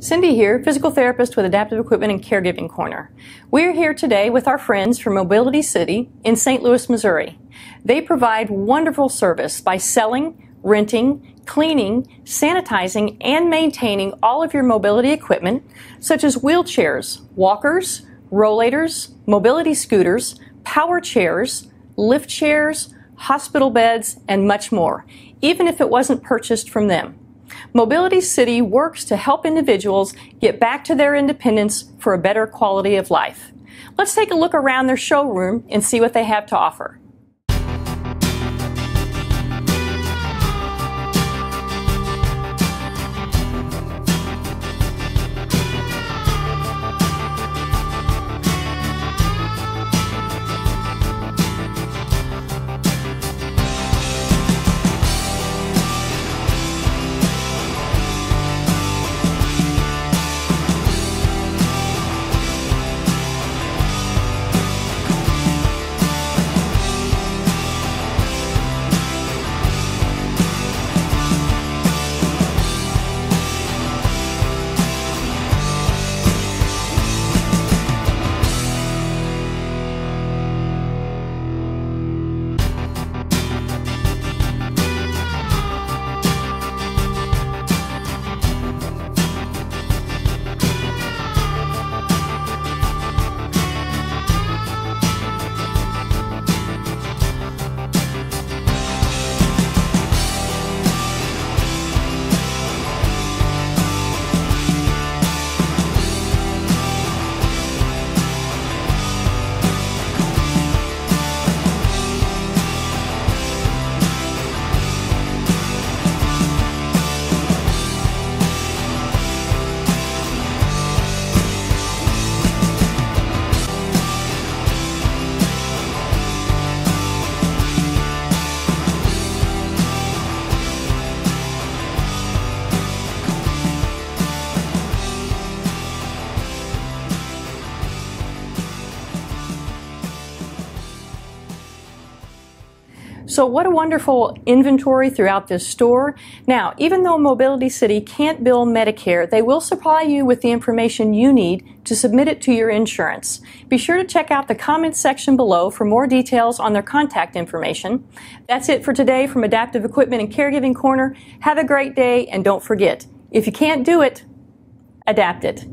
Cindy here, physical therapist with Adaptive Equipment and Caregiving Corner. We're here today with our friends from Mobility City in St. Louis, Missouri. They provide wonderful service by selling, renting, cleaning, sanitizing, and maintaining all of your mobility equipment, such as wheelchairs, walkers, rollators, mobility scooters, power chairs, lift chairs, hospital beds, and much more, even if it wasn't purchased from them. Mobility City works to help individuals get back to their independence for a better quality of life. Let's take a look around their showroom and see what they have to offer. So what a wonderful inventory throughout this store. Now, even though Mobility City can't bill Medicare, they will supply you with the information you need to submit it to your insurance. Be sure to check out the comments section below for more details on their contact information. That's it for today from Adaptive Equipment and Caregiving Corner. Have a great day, and don't forget, if you can't do it, adapt it.